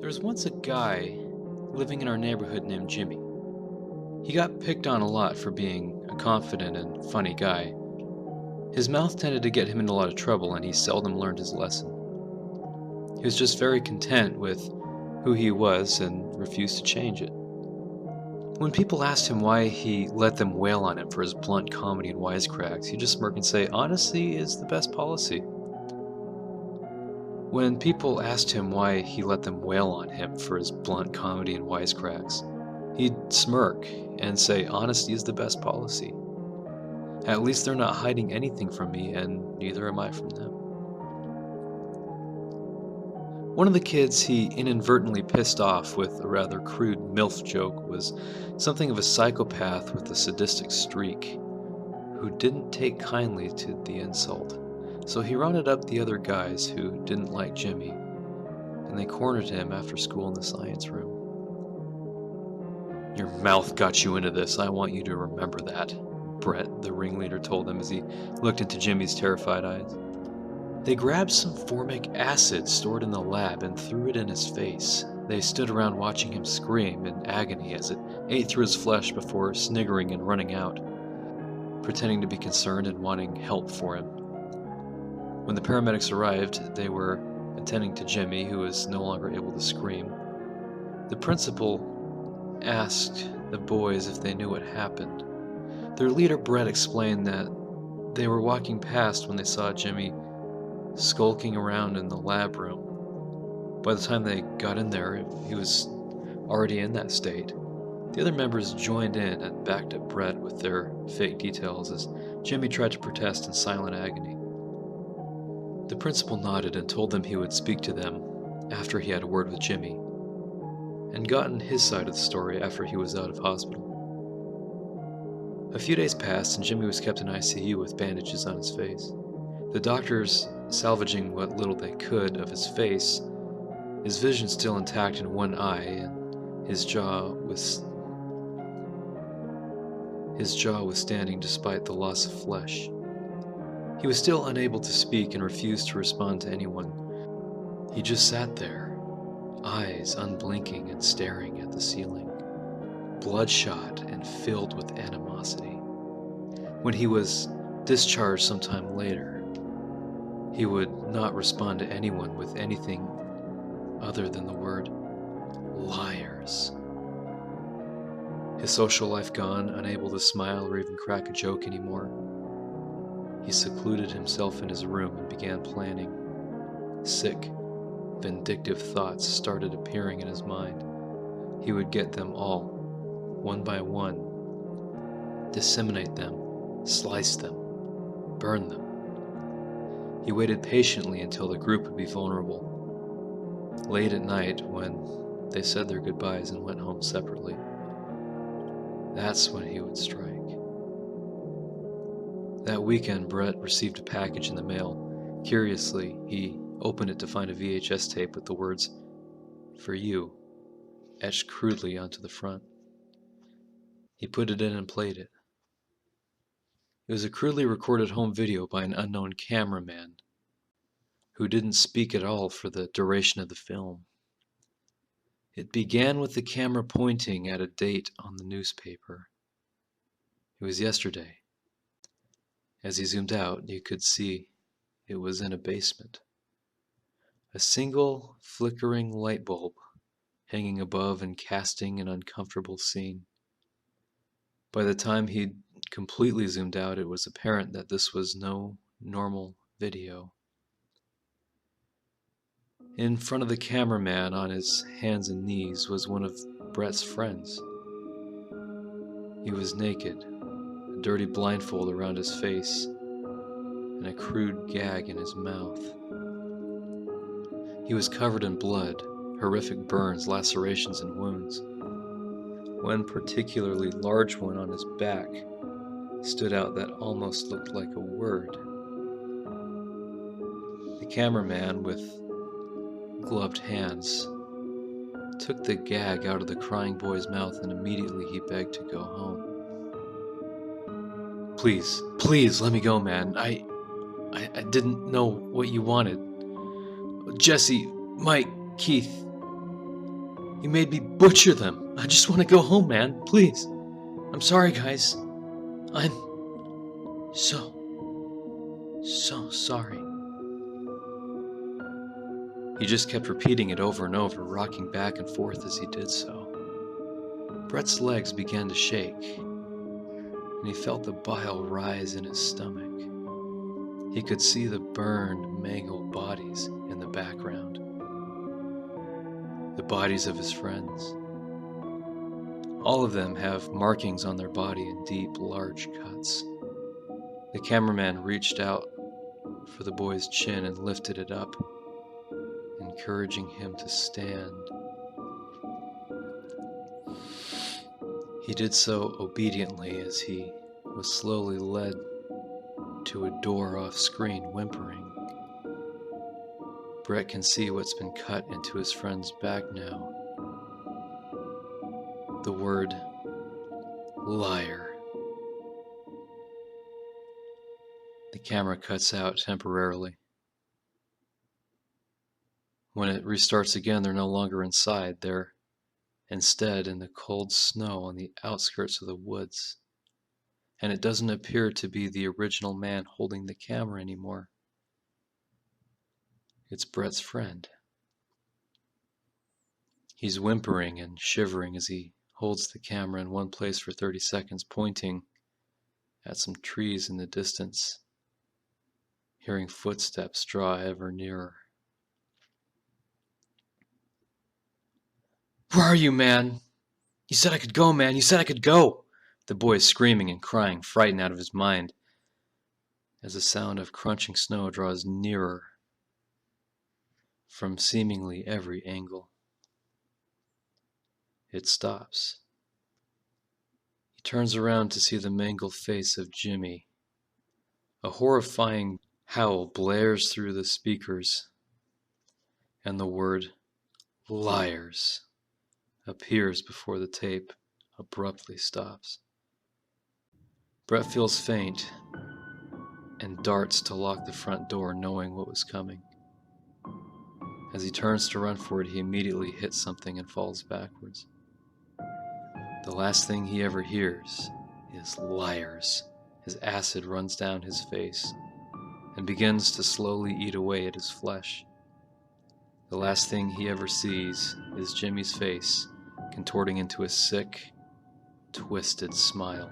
There was once a guy living in our neighborhood named Jimmy. He got picked on a lot for being a confident and funny guy. His mouth tended to get him into a lot of trouble, and he seldom learned his lesson. He was just very content with who he was and refused to change it. When people asked him why he let them wail on him for his blunt comedy and wisecracks, he'd just smirk and say, "Honesty is the best policy." When people asked him why he let them wail on him for his blunt comedy and wisecracks, he'd smirk and say, "Honesty is the best policy. At least they're not hiding anything from me, and neither am I from them." One of the kids he inadvertently pissed off with a rather crude MILF joke was something of a psychopath with a sadistic streak, who didn't take kindly to the insult. So he rounded up the other guys who didn't like Jimmy, and they cornered him after school in the science room. "Your mouth got you into this, I want you to remember that," Brett, the ringleader, told them as he looked into Jimmy's terrified eyes. They grabbed some formic acid stored in the lab and threw it in his face. They stood around watching him scream in agony as it ate through his flesh before sniggering and running out, pretending to be concerned and wanting help for him. When the paramedics arrived, they were attending to Jimmy, who was no longer able to scream. The principal asked the boys if they knew what happened. Their leader, Brett, explained that they were walking past when they saw Jimmy skulking around in the lab room. By the time they got in there, he was already in that state. The other members joined in and backed up Brett with their fake details as Jimmy tried to protest in silent agony. The principal nodded and told them he would speak to them after he had a word with Jimmy, and gotten his side of the story after he was out of hospital. A few days passed and Jimmy was kept in ICU with bandages on his face. The doctors salvaging what little they could of his face, his vision still intact in one eye, and his jaw was standing despite the loss of flesh. He was still unable to speak and refused to respond to anyone. He just sat there, eyes unblinking and staring at the ceiling, bloodshot and filled with animosity. When he was discharged sometime later, he would not respond to anyone with anything other than the word "liars." His social life gone, unable to smile or even crack a joke anymore, he secluded himself in his room and began planning. Sick, vindictive thoughts started appearing in his mind. He would get them all, one by one, disseminate them, slice them, burn them. He waited patiently until the group would be vulnerable. Late at night, when they said their goodbyes and went home separately, that's when he would strike. That weekend, Brett received a package in the mail. Curiously, he opened it to find a VHS tape with the words, "For you," etched crudely onto the front. He put it in and played it. It was a crudely recorded home video by an unknown cameraman who didn't speak at all for the duration of the film. It began with the camera pointing at a date on the newspaper. It was yesterday. As he zoomed out, you could see it was in a basement. A single flickering light bulb hanging above and casting an uncomfortable scene. By the time he'd completely zoomed out, it was apparent that this was no normal video. In front of the cameraman, on his hands and knees, was one of Brett's friends. He was naked, a dirty blindfold around his face, and a crude gag in his mouth. He was covered in blood, horrific burns, lacerations, and wounds. One particularly large one on his back stood out that almost looked like a word. The cameraman, with gloved hands, took the gag out of the crying boy's mouth, and immediately he begged to go home. Please, let me go, man. I didn't know what you wanted. Jesse, Mike, Keith, You made me butcher them. I just want to go home, man. Please. I'm sorry, guys. I'm so sorry. He just kept repeating it over and over, rocking back and forth as he did so. Brett's legs began to shake, and he felt the bile rise in his stomach. He could see the burned, mangled bodies in the background. The bodies of his friends. All of them have markings on their body in deep, large cuts. The cameraman reached out for the boy's chin and lifted it up, encouraging him to stand. He did so obediently as he was slowly led to a door off screen, whimpering. Brett can see what's been cut into his friend's back now. The word liar. The camera cuts out temporarily. When it restarts again, they're no longer inside. They're instead in the cold snow on the outskirts of the woods. And it doesn't appear to be the original man holding the camera anymore. It's Brett's friend. He's whimpering and shivering as he holds the camera in one place for 30 seconds, pointing at some trees in the distance, hearing footsteps draw ever nearer. Where are you, man? You said I could go, man. You said I could go. The boy is screaming and crying, frightened out of his mind, as the sound of crunching snow draws nearer from seemingly every angle. It stops. He turns around to see the mangled face of Jimmy. A horrifying howl blares through the speakers, and the word liars appears before the tape abruptly stops. Brett feels faint and darts to lock the front door, knowing what was coming. As he turns to run for it, he immediately hits something and falls backwards. The last thing he ever hears is liars. His acid runs down his face and begins to slowly eat away at his flesh. The last thing he ever sees is Jimmy's face contorting into a sick, twisted smile.